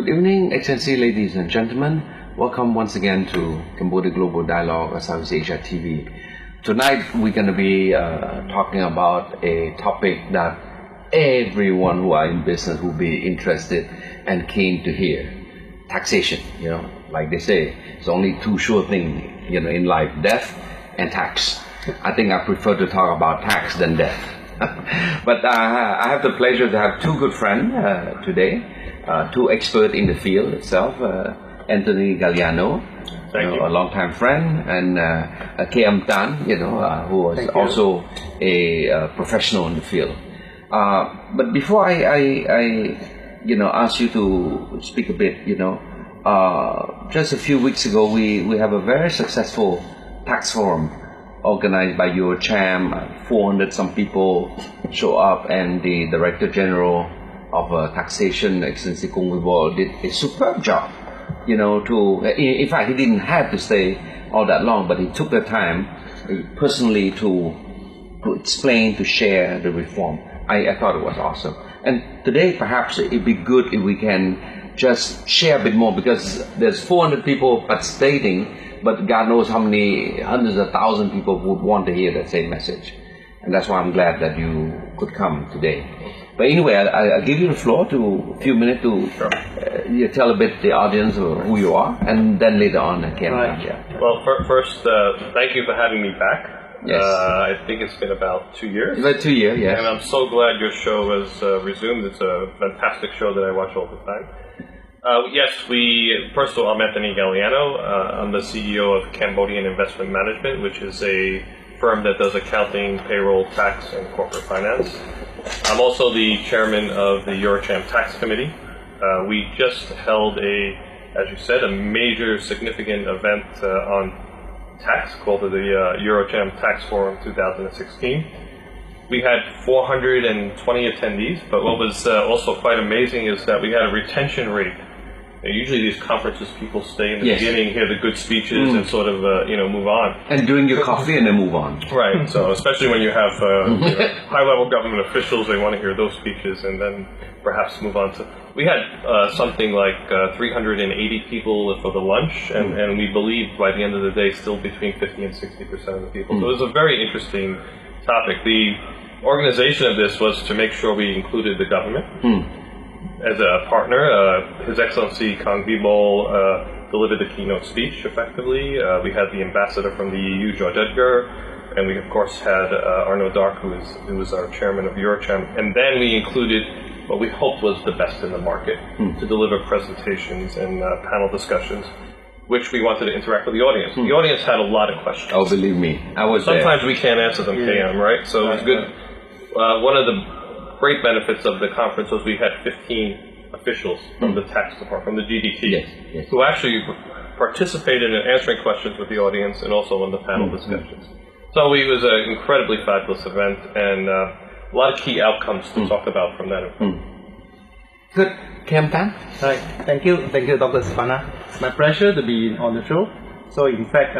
Good evening, Excellency, ladies and gentlemen. Welcome once again to Cambodia Global Dialogue or Southeast Asia TV. Tonight we're going to be talking about a topic that everyone who are in business will be interested and keen to hear. Taxation. Like they say, it's only two sure things in life: death and tax. I think I prefer to talk about tax than death. But I have the pleasure to have two good friends today, two experts in the field itself. Anthony Galliano, a long-time friend, and K.M. Tan, who was also a professional in the field. But before I ask you to speak a bit, just a few weeks ago we have a very successful tax forum organized by your CHAM. 400 some people show up, and the Director General of Taxation, Excellency Kung Vivo, did a superb job. In fact, he didn't have to stay all that long, but he took the time personally to explain, to share the reform. I thought it was awesome. And today, perhaps it'd be good if we can just share a bit more, because there's 400 people participating, but God knows how many hundreds of thousands of people would want to hear that same message. And that's why I'm glad that you could come today. But anyway, I'll give you the floor to a few minutes to tell a bit the audience of who you are, and then later on I can. Well, first, thank you for having me back. Yes. I think it's been about 2 years. About 2 years, yes. And I'm so glad your show has resumed. It's a fantastic show that I watch all the time. First of all, I'm Anthony Galliano. I'm the CEO of Cambodian Investment Management, which is a firm that does accounting, payroll, tax, and corporate finance. I'm also the chairman of the EuroCham Tax Committee. We just held as you said, a major significant event on tax called the EuroCham Tax Forum 2016. We had 420 attendees, but what was also quite amazing is that we had a retention rate. Usually these conferences, people stay in the beginning, hear the good speeches, and sort of move on. And drink your coffee and then move on. Right. So especially when you have high-level government officials, they want to hear those speeches and then perhaps move on to. We had something like 380 people for the lunch, and we believe by the end of the day, still between 50 and 60% of the people. So it was a very interesting topic. The organization of this was to make sure we included the government. As a partner. His Excellency Kang Vibol delivered the keynote speech effectively. We had the ambassador from the EU, George Edgar, and we of course had Arnaud Dark, who was our chairman of EuroCham. And then we included what we hoped was the best in the market to deliver presentations and panel discussions, which we wanted to interact with the audience. The audience had a lot of questions. Oh, believe me, I was Sometimes there. we can't answer them, KM, right? So it was good. One of the great benefits of the conference was we had 15 officials from the tax department, from the GDT, who actually participated in answering questions with the audience and also in the panel discussions. So it was an incredibly fabulous event, and a lot of key outcomes to talk about from that event. Good. K.M. Tan? Right. Thank you, Dr. Siphana. It's my pleasure to be on the show. So in fact,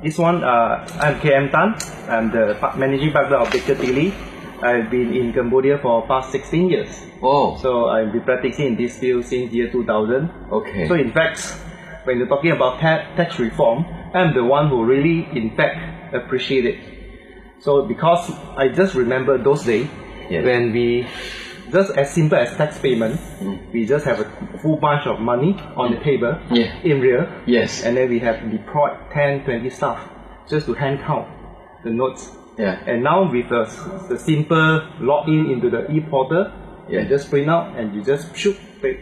this one, I'm K.M. Tan. I'm the managing partner of Baker Tilly. I've been in Cambodia for past 16 years. Oh. So I've been practicing in this field since year 2000. Okay. So in fact, when you're talking about tax reform, I'm the one who really, in fact, appreciate it. So because I just remember those days when we, just as simple as tax payment, we just have a full bunch of money on the table in real. Yes. And then we have deployed 10, 20 staff just to hand count the notes. And now with the simple login into the e-portal, you just print out and you just shoot,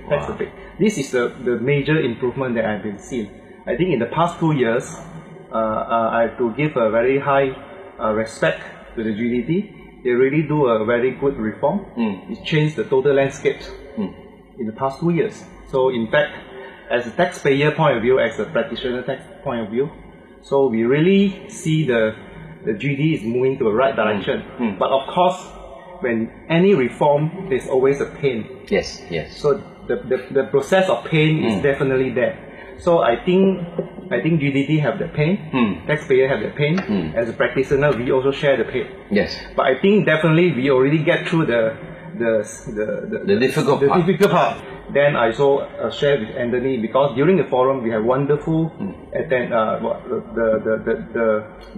tax the pay. This is the major improvement that I've been seeing. I think in the past 2 years, I have to give a very high respect to the GDT. They really do a very good reform. It changed the total landscape in the past 2 years. So in fact, as a taxpayer point of view, as a practitioner tax point of view, so we really see the GD is moving to the right direction. But of course, when any reform, there's always a pain. Yes. So the process of pain is definitely there. So I think GDT have the pain, taxpayer have the pain. As a practitioner, we also share the pain. Yes. But I think definitely we already get through the difficult part. Then I also shared with Anthony, because during the forum we have wonderful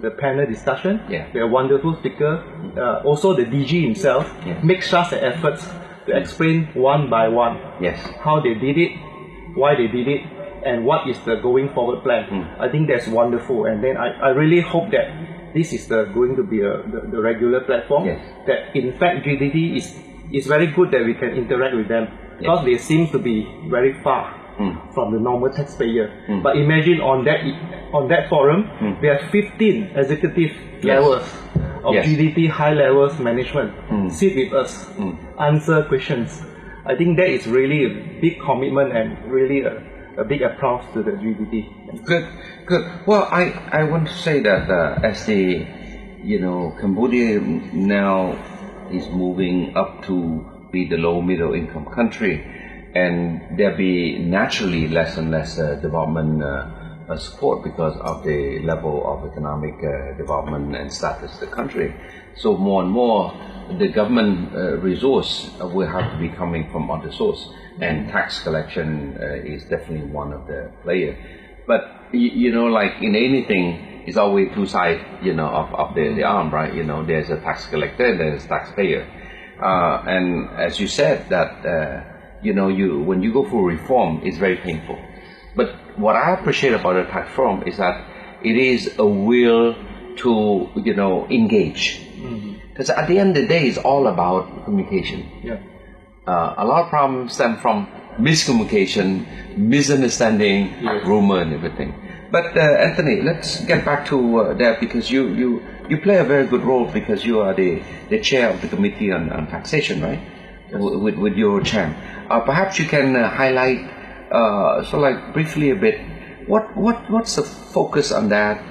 the panel discussion. Yeah. We have wonderful speaker. Also the DG himself makes such an effort to explain one by one how they did it, why they did it, and what is the going forward plan. I think that's wonderful, and then I really hope that this is going to be the regular platform. That in fact GDT is very good that we can interact with them, because they seem to be very far from the normal taxpayer. But imagine on that forum, there are 15 executive levels of GDT high levels management sit with us, answer questions. I think that is really a big commitment and really a big applause to the GDT. Good. Well, I want to say that as the, Cambodia now is moving up to be the low middle income country, and there be naturally less and less development support because of the level of economic development and status of the country. So more and more the government resource will have to be coming from other source, and tax collection is definitely one of the players. But like in anything, it's always two sides of the arm, right? There's a tax collector and there's a taxpayer. And as you said that when you go for reform, it's very painful. But what I appreciate about the tax reform is that it is a will to engage. Because at the end of the day, it's all about communication. A lot of problems stem from miscommunication, misunderstanding, rumor, and everything. But Anthony, let's get back to that, because you play a very good role, because you are the chair of the committee on taxation, right? With your chair. Perhaps you can highlight, briefly a bit, what's the focus on that?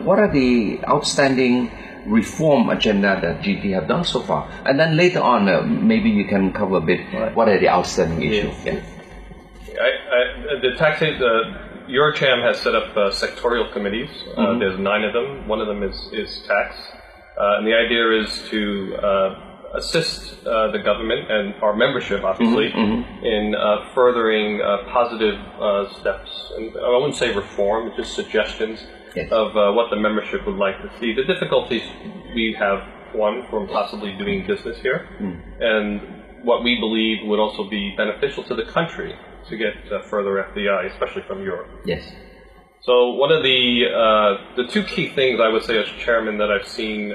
What are the outstanding reform agenda that GT have done so far? And then later on, maybe you can cover a bit what are the outstanding issues. The Eurocham has set up sectorial committees. There's 9 of them. One of them is tax. And the idea is to assist the government and our membership, obviously, in furthering positive steps. And I wouldn't say reform, just suggestions of what the membership would like to see. The difficulties we have, one, from possibly doing business here, and what we believe would also be beneficial to the country to get further FDI, especially from Europe. So one of the 2 key things I would say as chairman that I've seen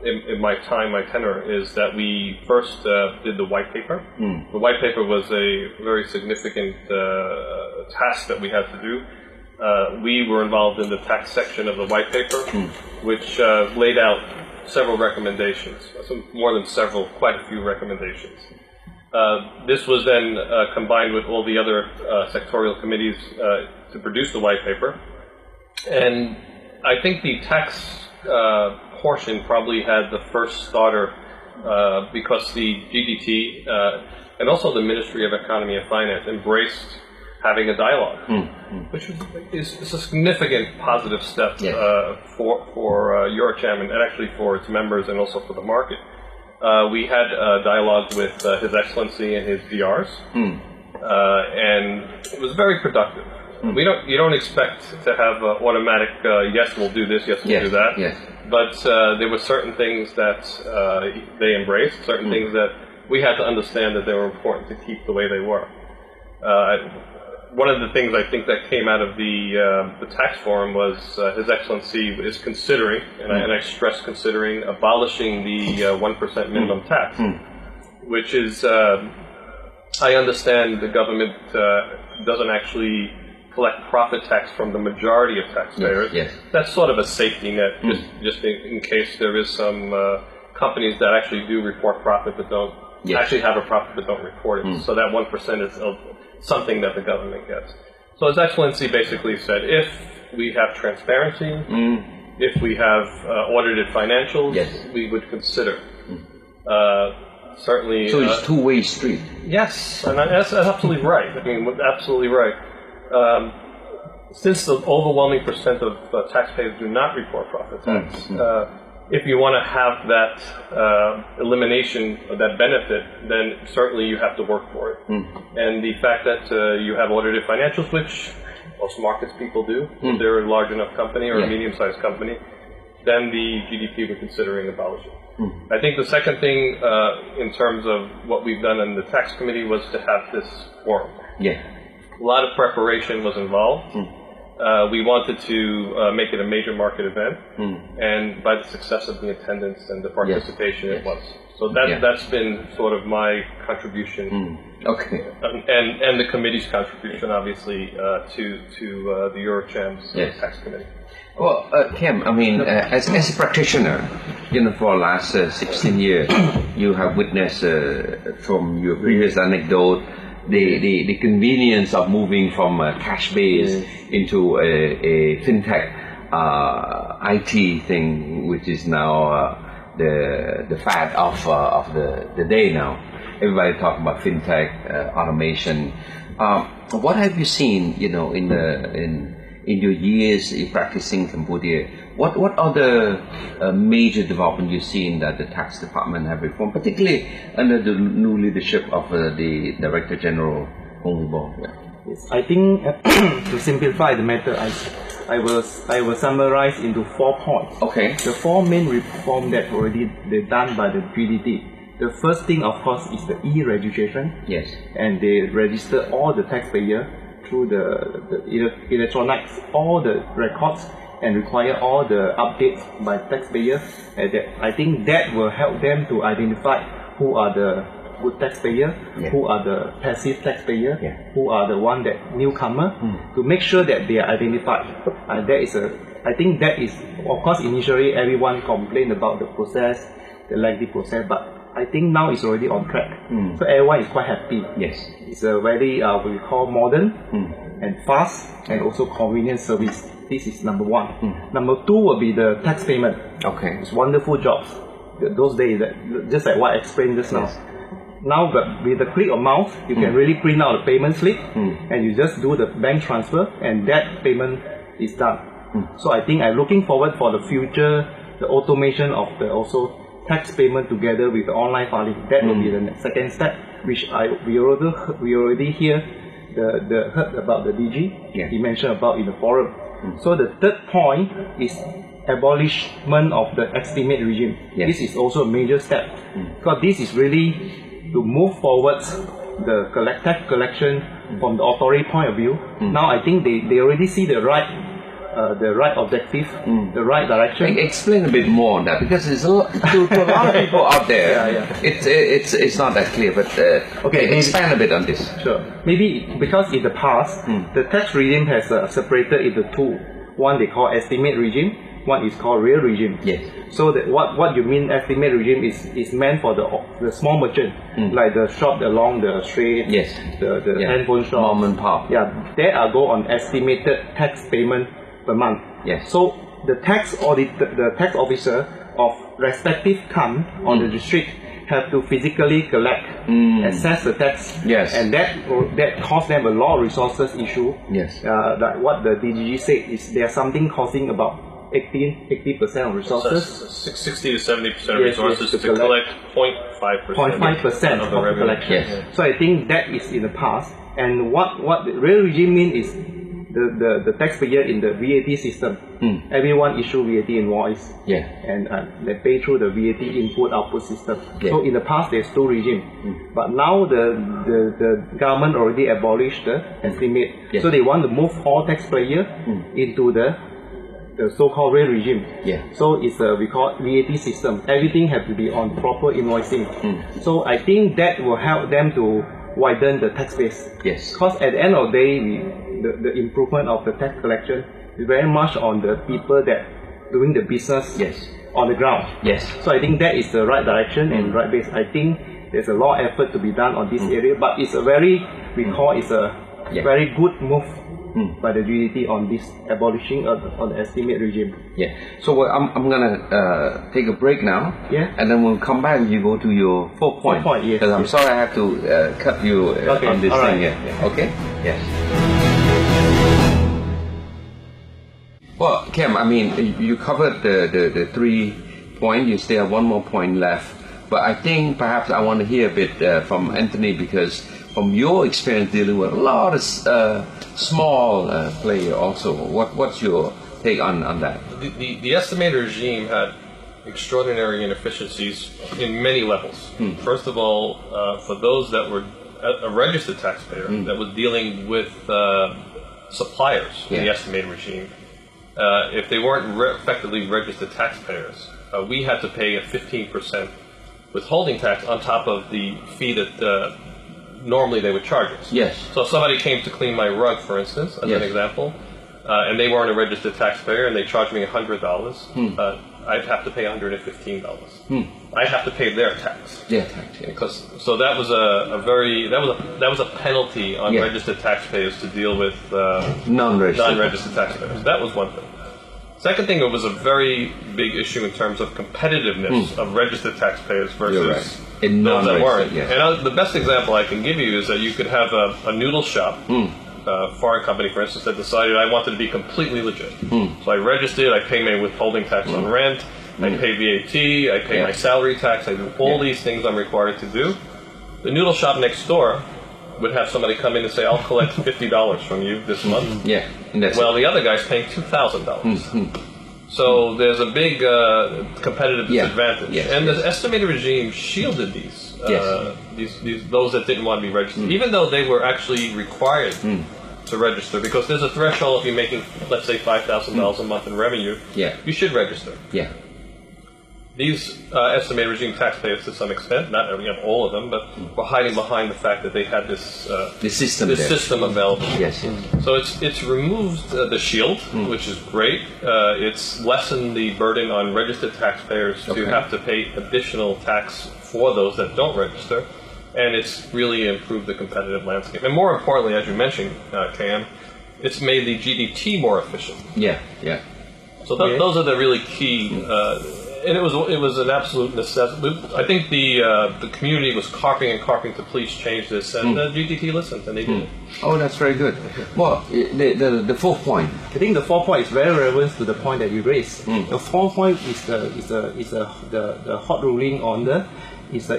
in my tenure, is that we first did the white paper. The white paper was a very significant task that we had to do. We were involved in the tax section of the white paper, which laid out several recommendations, quite a few recommendations. This was then combined with all the other sectorial committees to produce the white paper. And I think the tax portion probably had the first starter because the GDT and also the Ministry of Economy and Finance embraced having a dialogue, which is a significant positive step for Eurocham and actually for its members and also for the market. We had a dialogue with His Excellency and his DRs, and it was very productive. You don't expect to have automatic yes, we'll do this, yes, we'll do that. But there were certain things that they embraced, certain things that we had to understand that they were important to keep the way they were. One of the things I think that came out of the tax forum was His Excellency is considering, and I stress considering, abolishing the 1% minimum tax, which is, I understand the government doesn't actually collect profit tax from the majority of taxpayers. That's sort of a safety net, just in case there is some companies that actually do report profit but don't actually have a profit but don't report it. So that 1% is something that the government gets. So His Excellency basically said, if we have transparency, if we have audited financials, we would consider. Certainly. So it's two-way street. Yes, and that's absolutely right. I mean, absolutely right. Since the overwhelming percent of taxpayers do not report profit tax, if you want to have that elimination of that benefit, then certainly you have to work for it. And the fact that you have audited financials, which most markets people do, if they're a large enough company or a medium-sized company, then the GDP we're considering abolishing. I think the second thing in terms of what we've done in the tax committee was to have this forum. A lot of preparation was involved. We wanted to make it a major market event, and by the success of the attendance and the participation, it was. So that's been sort of my contribution, and the committee's contribution, obviously, to the Eurocham's tax committee. Well, Kim, I mean, as a practitioner, for the last 16 years, you have witnessed from your previous anecdote the convenience of moving from cash-based into a fintech IT thing, which is now the fad of the day now. Everybody talking about fintech, automation. What have you seen, in your years in practicing Cambodia? What are the major developments you've seen that the tax department have reformed, particularly under the new leadership of the Director General Hong Bo? Yes, I think to simplify the matter, I will summarize into 4 points. The 4 main reforms that already they're done by the GDT. The first thing, of course, is the e-registration. And they register all the taxpayer through the electronics, all the records, and require all the updates by taxpayers. And I think that will help them to identify who are the good taxpayer, who are the passive taxpayer, who are the one that newcomer, to make sure that they are identified. I think that is, of course, initially everyone complained about the process, the lengthy process, but I think now it's already on track. So everyone is quite happy. It's a very, we call modern and fast and also convenient service. This is number 1. Number 2 will be the tax payment. It's wonderful jobs. Those days, just like what I explained just now. Now, with the click of mouse, you can really print out the payment slip and you just do the bank transfer and that payment is done. So I think I'm looking forward for the future, the automation of the also tax payment together with the online filing. That will be the second step, which we already hear heard about the DG. He mentioned about in the forum. So the third point is abolishment of the estimate regime. This is also a major step because this is really to move forward the tax collection from the authority point of view. Now I think they already see the right objective, the right direction. Explain a bit more on that, because there's to a lot of people out there. It's not that clear, but expand a bit on this. Sure. Maybe because in the past, the tax regime has separated into 2. One they call estimate regime, one is called real regime. So what you mean estimate regime is meant for the small merchant, like the shop along the street, the handphone shop, mom and pop. They are go on estimated tax payment per month. So the tax officer of respective camp on the district have to physically collect, assess the tax, and that costs them a lot of resources issue. Like what the DGG said is there's something costing about 80% of resources. 60 to 70% of resources to collect 0.5% of the collection. So I think that is in the past. And what the real regime means is the taxpayer in the VAT system. Everyone issue VAT invoice, and they pay through the VAT input-output system. So in the past there's 2 regimes, but now the government already abolished the estimate. So they want to move all taxpayers into the so-called real regime. So it's we call it VAT system. Everything has to be on proper invoicing. So I think that will help them to widen the tax base. Because at the end of the day, the improvement of the tax collection is very much on the people that doing the business on the ground. So I think that is the right direction and right base. I think there's a lot of effort to be done on this area, but it's a very, we call it's a very good move by the GDT on this abolishing on the estimate regime. So I'm gonna take a break now, and then we'll come back and you go to your 4th point. Because I'm sorry I have to cut you on this thing here. Okay? Well, Kim, I mean, you covered the 3 point. You still have one more point left. But I think perhaps I want to hear a bit from Anthony, because from your experience dealing with a lot of small players also, what's your take on that? The estimated regime had extraordinary inefficiencies in many levels. First of all, for those that were a registered taxpayer that was dealing with suppliers in the estimated regime, if they weren't effectively registered taxpayers, we had to pay a 15% withholding tax on top of the fee that normally they would charge us. Yes. So if somebody came to clean my rug, for instance, as an example, and they weren't a registered taxpayer and they charged me $100, I'd have to pay $115. I'd have to pay their tax. Yeah, tax. Yeah. Because so that was that was a penalty on registered taxpayers to deal with non-registered taxpayers. That was one thing. Second thing, it was a very big issue in terms of competitiveness of registered taxpayers versus those that weren't. Yes. And the best example I can give you is that you could have a noodle shop, foreign company, for instance, that decided I wanted to be completely legit. So I registered, I pay my withholding tax on rent, I pay VAT, I pay my salary tax, I do all these things I'm required to do. The noodle shop next door would have somebody come in and say, I'll collect $50 from you this month. Well, the other guy's paying $2,000. So there's a big competitive disadvantage. And the estimated regime shielded these those that didn't want to be registered, even though they were actually required to register, because there's a threshold. If you're making, let's say, $5,000 a month in revenue, you should register. These estimated regime taxpayers, to some extent, not all of them, but were hiding behind the fact that they had this system available. So it's removed the shield, which is great. It's lessened the burden on registered taxpayers to have to pay additional tax for those that don't register, and it's really improved the competitive landscape. And more importantly, as you mentioned, Cam, it's made the GDT more efficient. So those are the really key. And it was an absolute necessity. I think the community was carping to please change this, and the GDT listened, and they did it. Oh, that's very good. Well, the fourth point. I think the fourth point is very relevant to the point that you raised. The fourth point is the hot ruling on the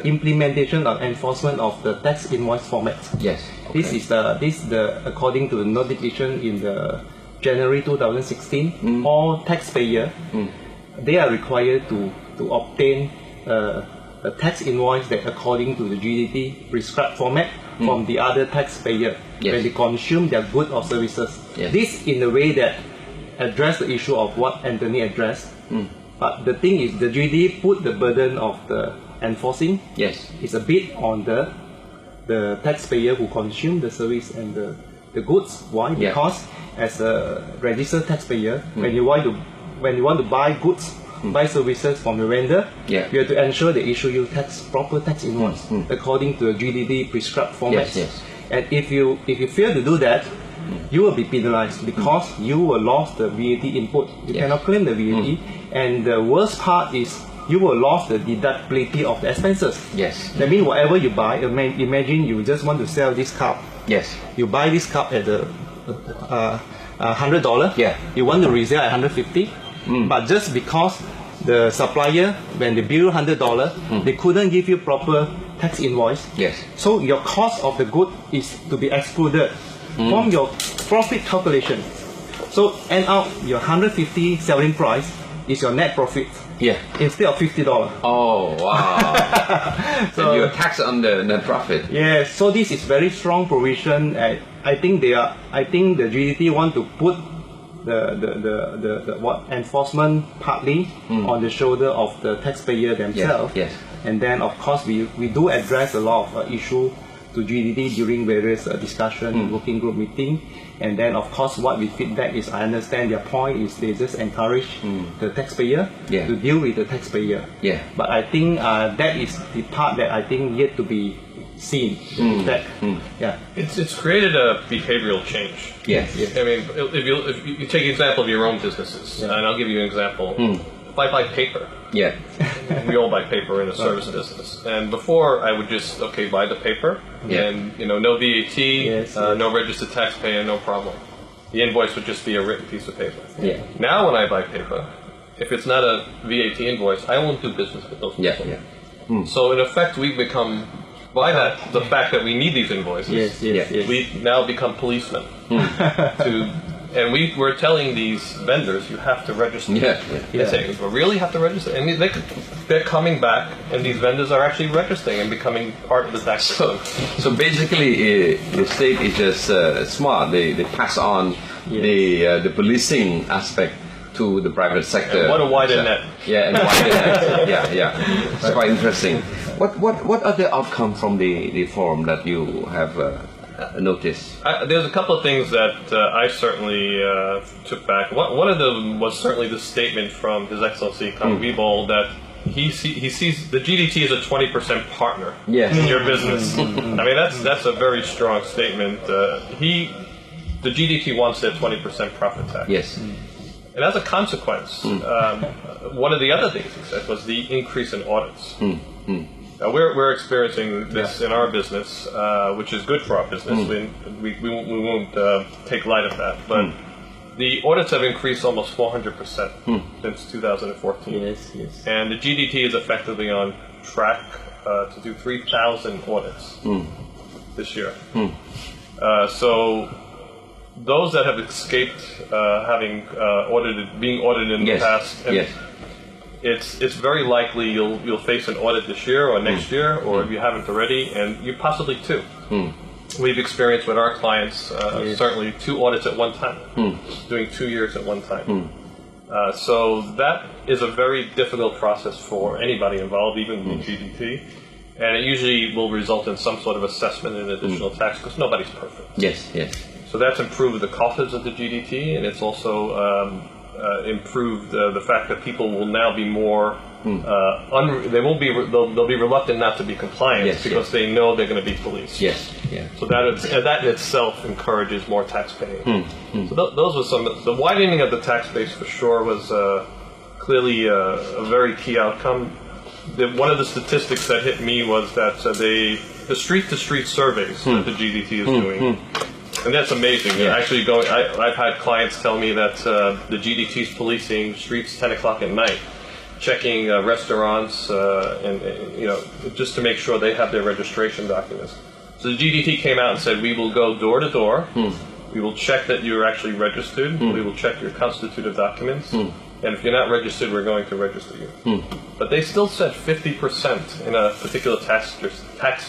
implementation of enforcement of the tax invoice format. This is the according to the notification in the January 2016. All taxpayer they are required to obtain a tax invoice that according to the GDT prescribed format from the other taxpayer when they consume their goods or services. This in a way that address the issue of what Anthony addressed. But the thing is, the GDT put the burden of the enforcing is a bit on the taxpayer who consume the service and the goods. Why? Because as a registered taxpayer, when you want to buy goods, buy services from the vendor, you have to ensure they issue you proper tax invoice according to the GDT prescribed format. And if you fail to do that, you will be penalized because you will lose the VAT input. You cannot claim the VAT. And the worst part is you will lose the deductibility of the expenses. That means whatever you buy, imagine you just want to sell this cup. You buy this cup at the $100. You want to resell at $150. But just because the supplier, when they bill $100, they couldn't give you proper tax invoice. So your cost of the good is to be excluded from your profit calculation. So end up your $150 selling price is your net profit. Instead of $50. Oh wow! So and you're taxed on the net profit. So this is very strong provision. I think the GDT want to put the enforcement partly on the shoulder of the taxpayer themselves. And then of course we do address a lot of issue to GDT during various discussion, working group meeting. And then of course what we feedback is, I understand their point is they just encourage the taxpayer to deal with the taxpayer. But I think that is the part that I think yet to be seen. It's created a behavioral change. I mean, if you take an example of your own businesses, and I'll give you an example. If I buy paper, we all buy paper in the service business. And before I would just buy the paper, and no VAT, no registered taxpayer, no problem. The invoice would just be a written piece of paper. Now when I buy paper, if it's not a VAT invoice, I won't do business with those people. So in effect, we've become, by that, the fact that we need these invoices, we now become policemen. And we're telling these vendors, you have to register. They say, we really have to register? And they're coming back, and these vendors are actually registering and becoming part of the tax system. So basically, the state is just smart. They pass on the policing aspect to the private sector. And what a wider net. And wider net. It's quite interesting. What are the outcomes from the forum that you have noticed? There's a couple of things that I certainly took back. One of them was certainly the statement from His Excellency Kang Vibol that he sees the GDT as a 20% partner in your business. I mean, that's a very strong statement. The GDT wants their 20% profit tax. And as a consequence, one of the other things he said was the increase in audits. Now we're experiencing this in our business, which is good for our business. We won't take light of that, but the audits have increased almost 400% since 2014. And the GDT is effectively on track to do 3,000 audits this year. So those that have escaped having being audited in the past, it's very likely you'll face an audit this year or next year, or if you haven't already, and you possibly two. We've experienced with our clients certainly 2 audits at one time, doing 2 years at one time. So that is a very difficult process for anybody involved, even the GDT. And it usually will result in some sort of assessment and additional tax, because nobody's perfect. So that's improved the coffers of the GDT, and it's also improved the fact that people will now be more they'll be reluctant not to be compliant because they know they're going to be policed. So that in itself encourages more tax paying. So those were some. The widening of the tax base for sure was clearly a very key outcome. One of the statistics that hit me was that the street-to-street surveys that the GDT is doing. And that's amazing. Actually, I've had clients tell me that the GDT's policing streets 10 o'clock at night, checking restaurants, and just to make sure they have their registration documents. So the GDT came out and said, we will go door to door. We will check that you're actually registered. We will check your constitutive documents. And if you're not registered, we're going to register you. But they still said 50% in a particular tax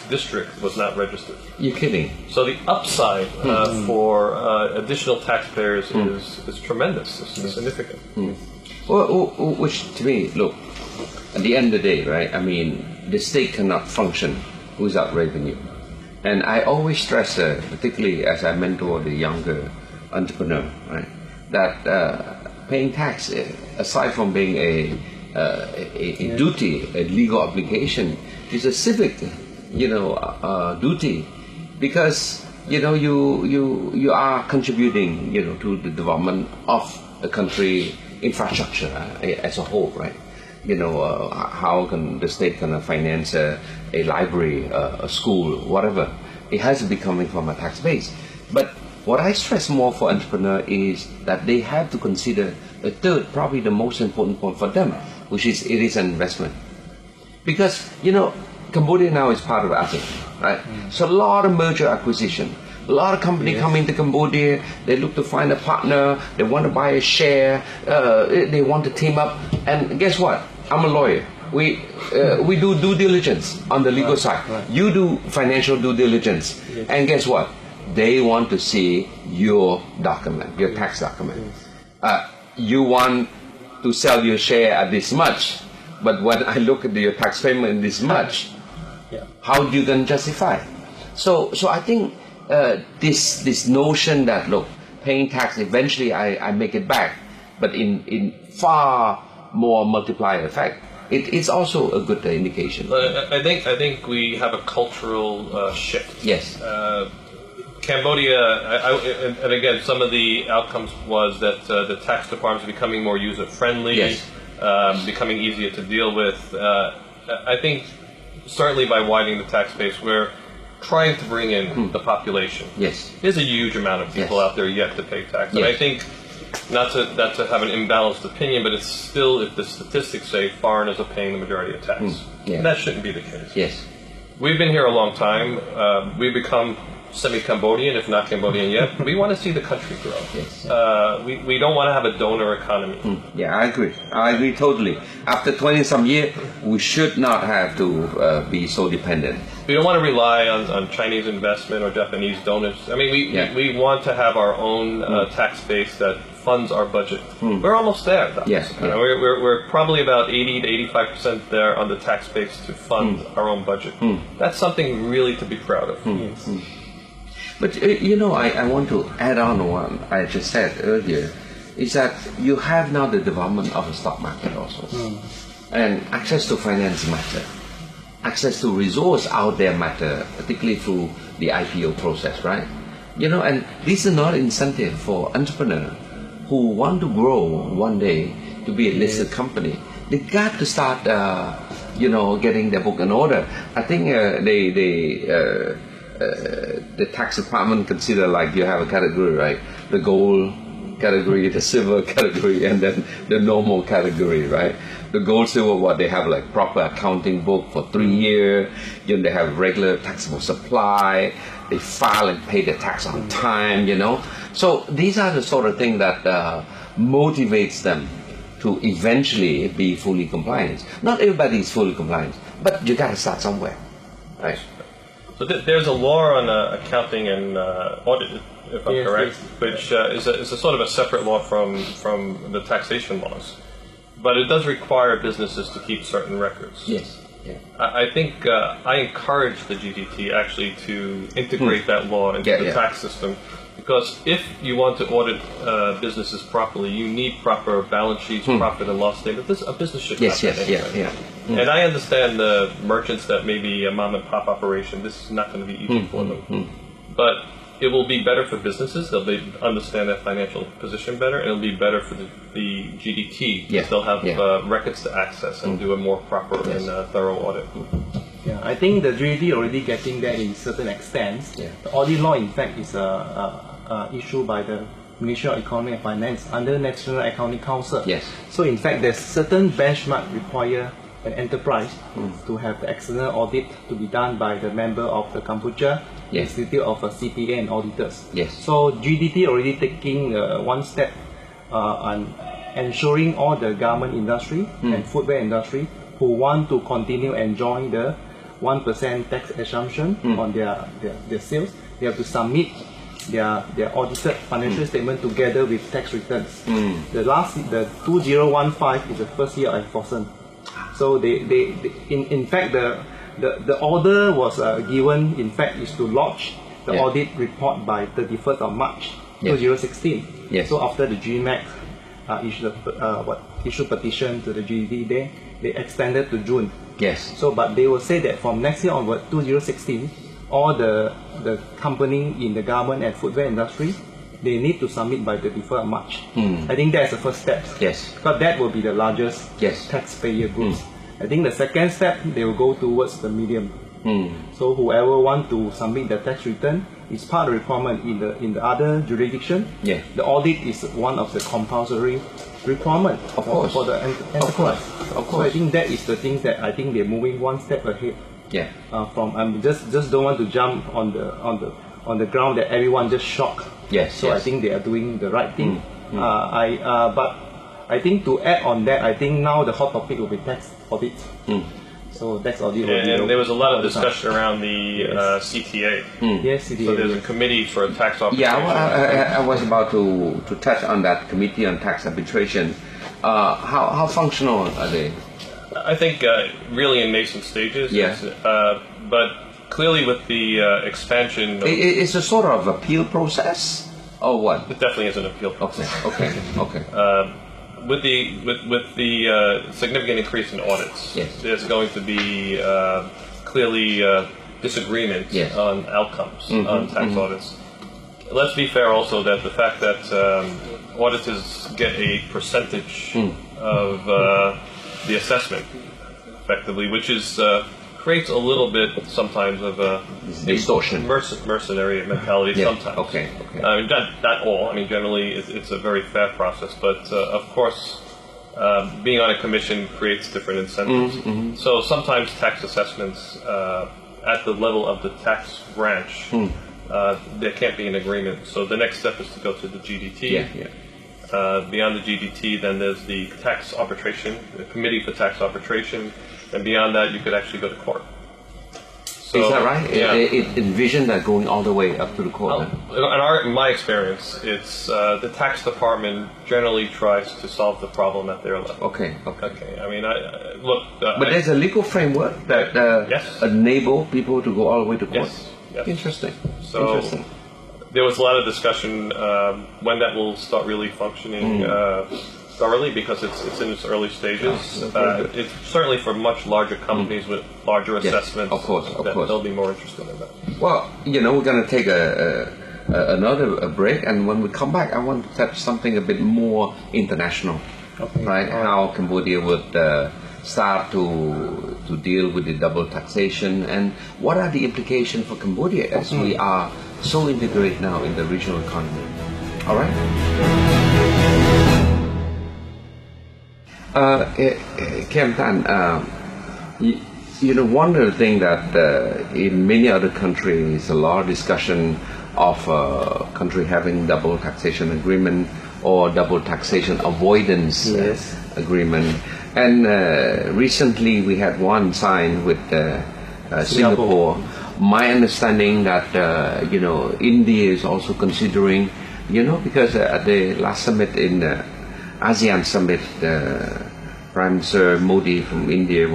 district was not registered. You're kidding. So the upside for additional taxpayers is tremendous, it's significant. Well, which to me, look, at the end of the day, right, I mean, the state cannot function without revenue. And I always stress, particularly as I mentor the younger entrepreneur, right, that paying tax, aside from being a duty, a legal obligation, is a civic, duty, because you are contributing, to the development of the country infrastructure as a whole, right? How can the state finance a library, a school, whatever? It has to be coming from a tax base. But what I stress more for entrepreneurs is that they have to consider a third, probably the most important point for them, which is it is an investment. Because, Cambodia now is part of ASEAN, right? So a lot of merger acquisition. A lot of companies come into Cambodia, they look to find a partner, they want to buy a share, they want to team up. And guess what? I'm a lawyer. We do due diligence on the legal side. You do financial due diligence. And guess what? They want to see your document, your tax document. You want to sell your share at this much, but when I look at your tax payment this much, how do you then justify? So I think this notion that, look, paying tax, eventually I make it back, but in far more multiplier effect, it's also a good indication. I think we have a cultural shift. Cambodia, and again, some of the outcomes was that the tax departments are becoming more user-friendly, becoming easier to deal with. I think certainly by widening the tax base, we're trying to bring in the population. There's a huge amount of people out there yet to pay tax. And I think not to have an imbalanced opinion, but it's still, if the statistics say foreigners are paying the majority of tax, and that shouldn't be the case. Yes. We've been here a long time. We've become semi-Cambodian, if not Cambodian yet. We want to see the country grow. Yes. We don't want to have a donor economy. Yeah, I agree. I agree totally. After 20-some years, we should not have to be so dependent. We don't want to rely on Chinese investment or Japanese donors. I mean, we want to have our own tax base that funds our budget. We're almost there, though. Yes. We're probably about 80 to 85% there on the tax base to fund our own budget. That's something really to be proud of. But I want to add on what I just said earlier, is that you have now the development of the stock market also. And access to finance matter. Access to resource out there matter, particularly through the IPO process, right? And this is not incentive for entrepreneurs who want to grow one day to be a listed company. They got to start, getting their book in order. I think the tax department consider like you have a category, right? The gold category, the silver category, and then the normal category, right? The gold, silver, what they have like proper accounting book for 3 years. They have regular taxable supply. They file and pay the tax on time. So these are the sort of things that motivates them to eventually be fully compliant. Not everybody is fully compliant, but you got to start somewhere, right? So there's a law on accounting and audit, if I'm correct, which is a sort of a separate law from the taxation laws. But it does require businesses to keep certain records. Yes. Yeah. I think I encourage the GDT actually to integrate that law into the tax system, because if you want to audit businesses properly, you need proper balance sheets, profit and loss statements. A business should have that. And I understand the merchants that may be a mom and pop operation. This is not going to be easy for them, but it will be better for businesses. They'll understand their financial position better, and it'll be better for the GDT because they'll have records to access and do a more proper and thorough audit. Yeah, I think the GDT already getting there in certain extent. The audit law, in fact, is issued by the Ministry of Economy and Finance under National Accounting Council. So, in fact, there's certain benchmark require an enterprise to have the external audit to be done by the member of the Cambodia Institute of CPA and Auditors. So GDT already taking one step on ensuring all the garment industry and footwear industry who want to continue enjoying the 1% tax exemption on their sales, they have to submit their audited financial statement together with tax returns. The 2015 is the first year of enforcement. So in fact the order was given, in fact, is to lodge the audit report by 31st of March 2016. So after the GMAC issued petition to the GDT, they extended to June. So but they will say that from next year onward, 2016, all the company in the garment and footwear industry, they need to submit by the 31st March. I think that's the first step. But that will be the largest taxpayer groups. I think the second step, they will go towards the medium. So whoever want to submit the tax return is part of the requirement in the other jurisdiction. The audit is one of the compulsory requirement for the enterprise. So I think that is the thing that I think they're moving one step ahead. From just don't want to jump on the ground that everyone just shocked. So I think they are doing the right thing. But I think to add on that, I think now the hot topic will be tax audit. So tax audit. And there was a lot of discussion around the CTA. CTA. So there's a committee for tax arbitration. I was about to touch on that committee on tax arbitration. How functional are they? I think really in nascent stages. But clearly with the expansion. It's a sort of appeal process, or what? It definitely is an appeal process. Okay. With the significant increase in audits, there's going to be clearly disagreement on outcomes on tax audits. Let's be fair also that the fact that auditors get a percentage of the assessment, effectively, which is creates a little bit sometimes of a distortion, mercenary mentality. Sometimes. Okay. I mean, not all. I mean, generally, it's a very fair process, but of course, being on a commission creates different incentives. So sometimes tax assessments at the level of the tax branch, there can't be an agreement. So the next step is to go to the GDT. Beyond the GDT, then there's the tax arbitration, the Committee for Tax Arbitration, and beyond that, you could actually go to court. So, is that right? Yeah. It envisioned that going all the way up to the court. In my experience, it's the tax department generally tries to solve the problem at their level. Okay. I mean, look. But there's a legal framework that enable people to go all the way to court. Yes. Interesting. So there was a lot of discussion when that will start really functioning thoroughly, because it's in its early stages. It's certainly for much larger companies with larger assessments. Of course. They'll be more interested in that. Well, we're going to take another break, and when we come back, I want to touch something a bit more international, right? How Cambodia would start to deal with the double taxation, and what are the implications for Cambodia as we are so integrated now in the regional economy. All right? Kem Tan, one of the things that in many other countries, a lot of discussion of a country having double taxation agreement or double taxation avoidance agreement. And recently we had one signed with Singapore. My understanding that India is also considering, because at the last summit in ASEAN summit, Prime Minister Modi from India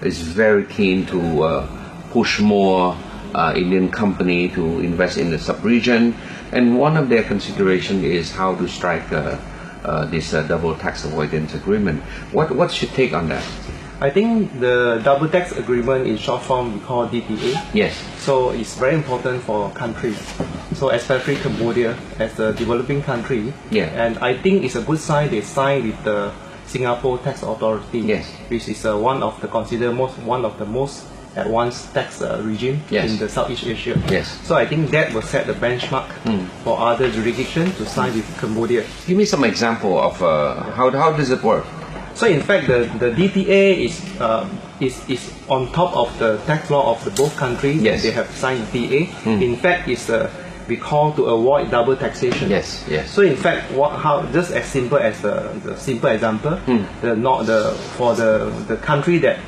is very keen to push more Indian company to invest in the sub-region, and one of their consideration is how to strike this double tax avoidance agreement. What's your take on that? I think the double tax agreement in short form we call DTA. Yes. So it's very important for countries. So especially Cambodia as a developing country. Yeah. And I think it's a good sign they signed with the Singapore Tax Authority. Yes. Which is one of the most advanced tax regime in the Southeast Asia. Yes. So I think that will set the benchmark for other jurisdictions to sign with Cambodia. Give me some example of how does it work? So in fact, the DTA is on top of the tax law of both countries. Yes. They have signed DTA. In fact, it's we call to avoid double taxation. Yes. So in fact, just as simple as the simple example, for the country that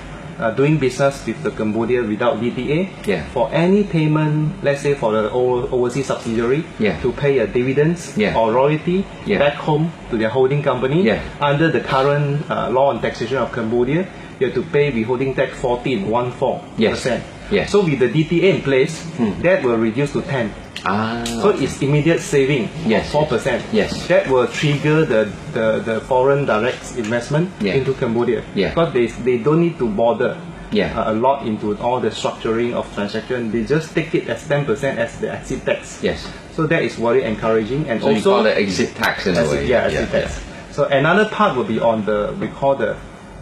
doing business with the Cambodia without DTA, for any payment, let's say for the overseas subsidiary, to pay a dividends or royalty back home to their holding company, under the current law on taxation of Cambodia, you have to pay withholding tax 14%. Yes. So with the DTA in place, that will reduce to 10. So it's immediate saving of 4%. Yes. That will trigger the foreign direct investment into Cambodia. Because they don't need to bother a lot into all the structuring of transaction. They just take it as 10% as the exit tax. Yes. So that is very encouraging. And so also you call it exit tax in a way. Exit tax. So another part will be on we call the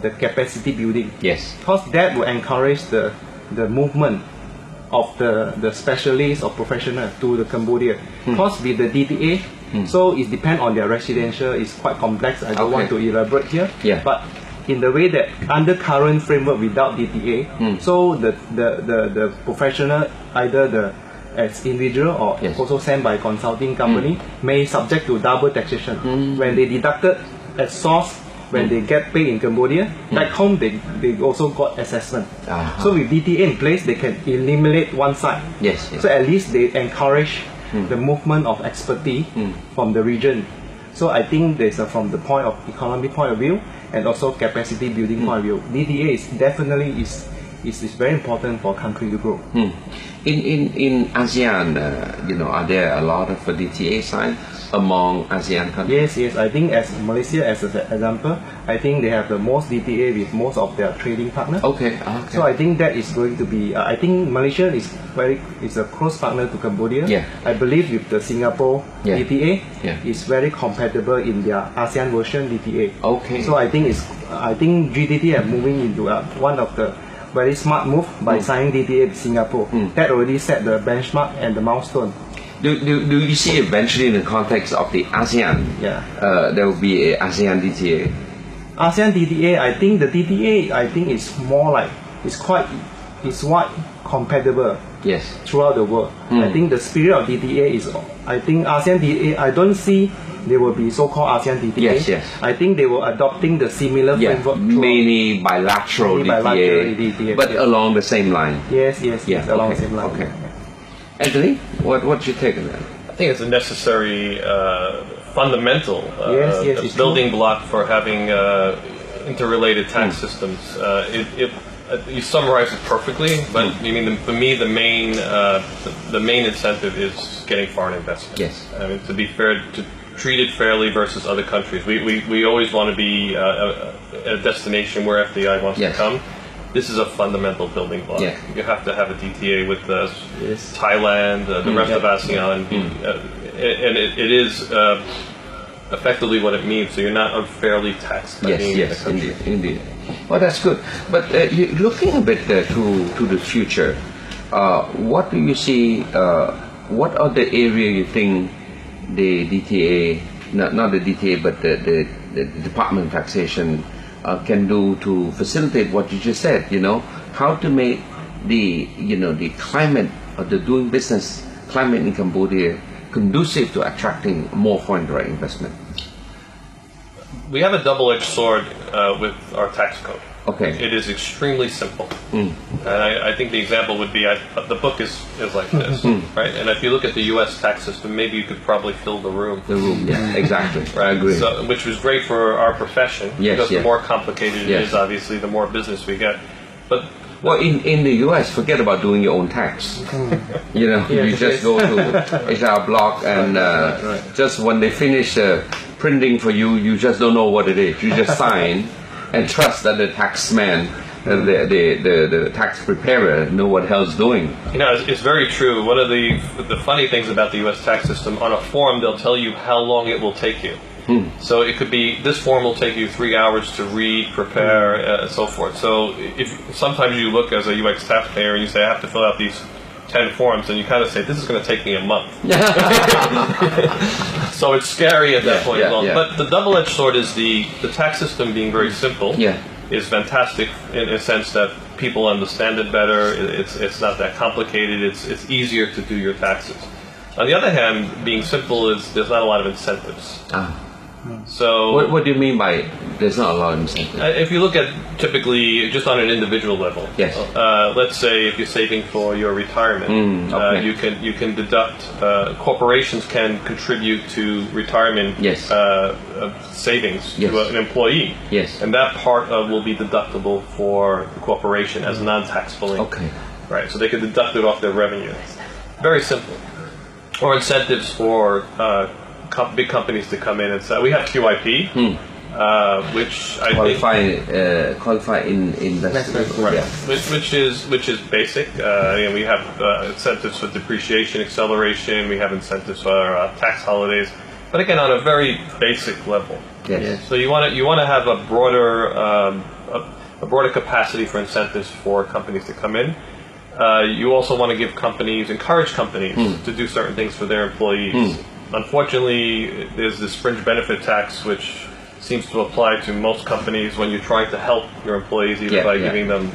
capacity building. Yes. Because that will encourage the movement of the specialists or professional to the Cambodia. Because with the DTA, so it depends on their residential, it's quite complex. I don't want to elaborate here. But in the way that under current framework without DTA, so the professional, either as individual or also sent by consulting company, may subject to double taxation. When they deducted at source, when they get paid in Cambodia, back home they also got assessment. So with DTA in place, they can eliminate one side. Yes. So at least they encourage the movement of expertise from the region. So I think there's from the point of economic point of view and also capacity building point of view, DTA is definitely is very important for a country to grow. In ASEAN, are there a lot of DTA signed among ASEAN countries? Yes. I think as Malaysia as an example, I think they have the most DTA with most of their trading partners. Okay. So I think that is going to be. I think Malaysia is a close partner to Cambodia. I believe with the Singapore DTA, is very compatible in their ASEAN version DTA. Okay. So I think GDT are moving into one of the very smart move by signing DTA with Singapore. That already set the benchmark and the milestone. Do you see eventually in the context of the ASEAN, there will be a ASEAN DTA? ASEAN DTA, I think the DTA, is more like, it's quite compatible throughout the world. I think the spirit of DTA is, I think ASEAN DTA, I don't see there will be so-called ASEAN DTA. Yes. I think they were adopting the similar framework. Mainly bilateral DTA, but along the same line. Yes, along the same line. Okay. Anthony, what's your take on that? I think it's a necessary, fundamental building block for having interrelated tax systems. You summarize it perfectly, but for me, the main incentive is getting foreign investment. Yes. I mean, to be fair, to treat it fairly versus other countries. We always want to be a destination where FDI wants to come. This is a fundamental building block. You have to have a DTA with Thailand, the rest of ASEAN, and it is effectively what it means. So you're not unfairly taxed by being in the country. Indeed. Well, that's good. But looking a bit to the future, what do you see? What are the area you think the DTA, not the DTA, but the Department of Taxation can do to facilitate what you just said? How to make the climate of the doing business climate in Cambodia conducive to attracting more foreign direct investment. We have a double-edged sword with our tax code. Okay. It is extremely simple. And I think the example would be, the book is like this, right? And if you look at the U.S. tax system, maybe you could probably fill the room. Exactly. Right? I agree. So, which was great for our profession, because the more complicated it is, obviously, the more business we get. But well, in the U.S., forget about doing your own tax. You just go to HR block and just when they finish printing for you, you just don't know what it is. You just sign and trust that the taxman, the tax preparer, know what hell's doing. It's very true. One of the funny things about the U.S. tax system, on a form they'll tell you how long it will take you. So it could be, this form will take you 3 hours to read, prepare, and so forth. So if sometimes you look as a UX taxpayer and you say, I have to fill out these 10 forms, and you kind of say, this is going to take me a month. So it's scary at that point. But the double-edged sword is the tax system being very simple is fantastic in a sense that people understand it better. It's not that complicated. It's easier to do your taxes. On the other hand, being simple is there's not a lot of incentives. So what do you mean by there's not a lot of incentives? If you look at typically just on an individual level, let's say if you're saving for your retirement, you can deduct. Corporations can contribute to retirement savings to an employee, and that part will be deductible for the corporation as non-taxable income. Right, so they could deduct it off their revenue. Very simple. Or incentives for big companies to come in and say, we have QIP, which I think qualify in investment, which is basic. We have incentives for depreciation acceleration. We have incentives for tax holidays, but again on a very basic level. So you want to have a broader capacity for incentives for companies to come in. You also want to encourage companies to do certain things for their employees. Unfortunately, there's this fringe benefit tax which seems to apply to most companies when you're trying to help your employees, either by giving them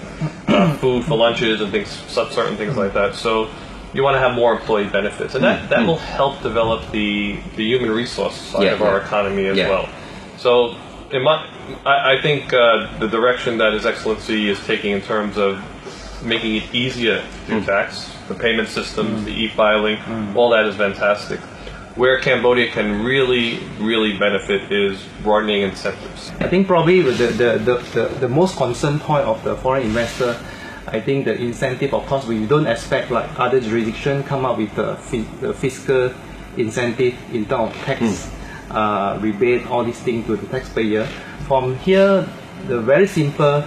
food for lunches and certain things like that. So you want to have more employee benefits, and that will help develop the human resource side of our economy as well. So I think the direction that His Excellency is taking in terms of making it easier to do tax, the payment systems, the e-filing, all that is fantastic. Where Cambodia can really, really benefit is broadening incentives. I think probably the most concern point of the foreign investor, I think the incentive, of course, we don't expect like other jurisdictions come up with the fiscal incentive in terms of tax rebate, all these things to the taxpayer. From here, the very simple,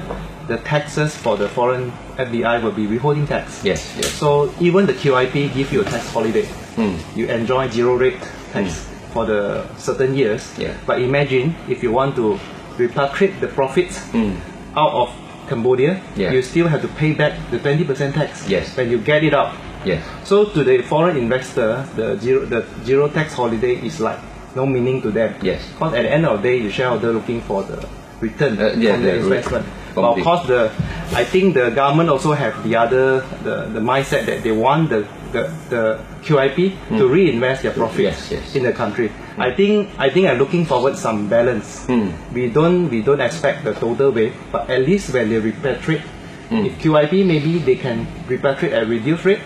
the taxes for the foreign FDI will be withholding tax. So even the QIP give you a tax holiday. You enjoy zero rate tax for the certain years. But imagine if you want to repatriate the profits out of Cambodia, Yeah. you still have to pay back the 20% tax Yes. when you get it out. Yes. So to the foreign investor, the zero tax holiday is like no meaning to them. Yes. Because at the end of the day, the shareholder looking for the return Yeah, from the investment. But of course, I think the government also have the mindset that they want the QIP to reinvest their profits in the country. I think I'm looking forward some balance. We don't expect the total wave, but at least when they repatriate, if QIP maybe they can repatriate at reduced rate,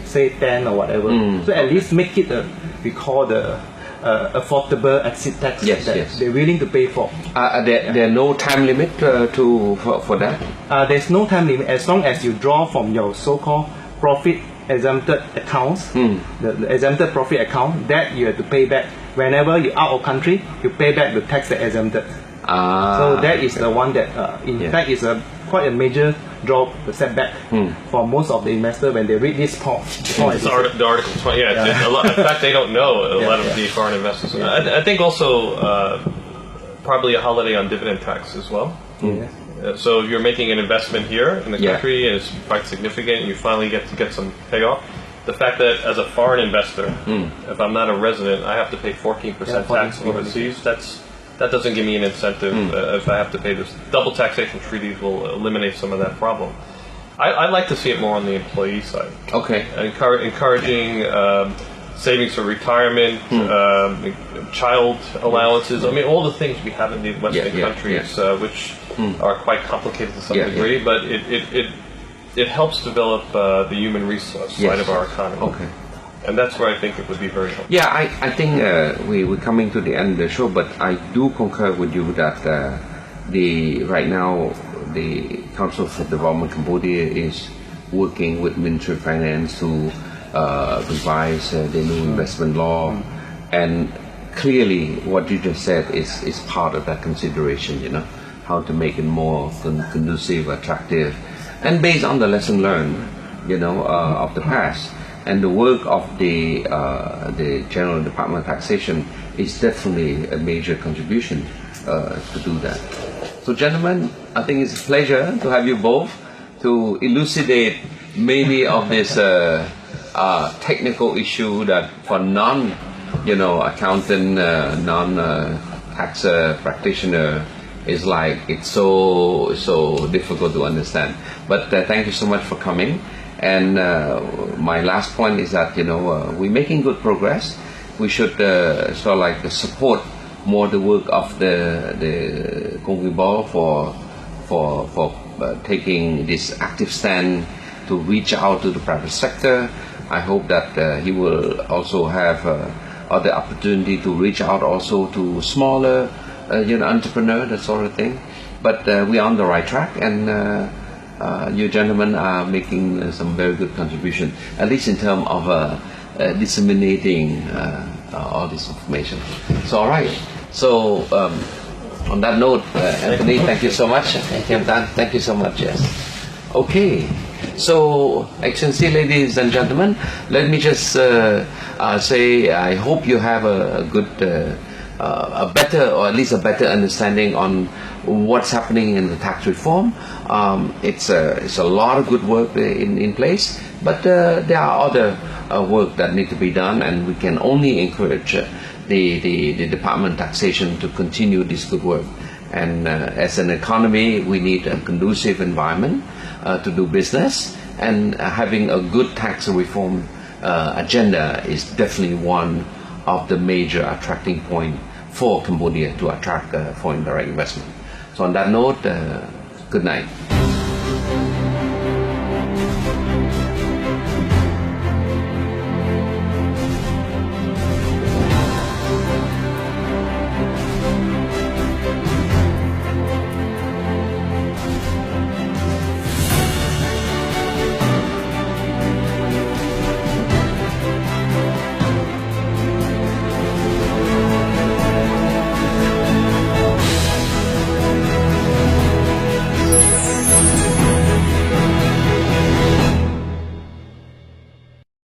say 10 or whatever. So at least make it we call the affordable exit tax that they're willing to pay for. There are no time limit for that? There's no time limit as long as you draw from your so-called profit exempted accounts, the exempted profit account, that you have to pay back. Whenever you're out of country, you pay back the tax that exempted. So that is the one that in fact is quite a major drop, the setback for most of the investors when they read this part. The Article 20, in fact, they don't know a lot of the foreign investors. I think also probably a holiday on dividend tax as well. So if you're making an investment here in the country and it's quite significant, and you finally get some payoff. The fact that as a foreign investor, if I'm not a resident, I have to pay 14% tax overseas, that doesn't give me an incentive if I have to pay this. Double taxation treaties will eliminate some of that problem. I'd like to see it more on the employee side. Okay. Encouraging savings for retirement, child allowances. I mean, all the things we have in the Western countries, which are quite complicated to some degree, but it helps develop the human resource side of our economy. Okay. And that's where I think it would be very helpful. Yeah, I think we're coming to the end of the show, but I do concur with you that right now the Council for Development Cambodia is working with Ministry of Finance to revise the new investment law, and clearly what you just said is part of that consideration, how to make it more conducive, attractive, and based on the lesson learned, of the past. And the work of the General Department of Taxation is definitely a major contribution to do that. So gentlemen, I think it's a pleasure to have you both to elucidate many of this technical issue that for non-accountant, non-tax practitioner is like it's so difficult to understand. But thank you so much for coming. And my last point is that we're making good progress. We should support more the work of the Congribal for taking this active stand to reach out to the private sector. I hope that he will also have other opportunity to reach out also to smaller entrepreneur, that sort of thing. But we are on the right track, and you gentlemen are making some very good contribution, at least in terms of disseminating all this information. So all right. So on that note, Anthony, thank you so much. Thank you so much. Yes. Okay. So, Excellency, ladies and gentlemen, let me just say I hope you have a good, a better, or at least a better understanding on what's happening in the tax reform. It's a lot of good work in place, but there are other work that need to be done, and we can only encourage the Department of Taxation to continue this good work. And as an economy, we need a conducive environment to do business, and having a good tax reform agenda is definitely one of the major attracting point for Cambodia to attract foreign direct investment. So on that note, good night.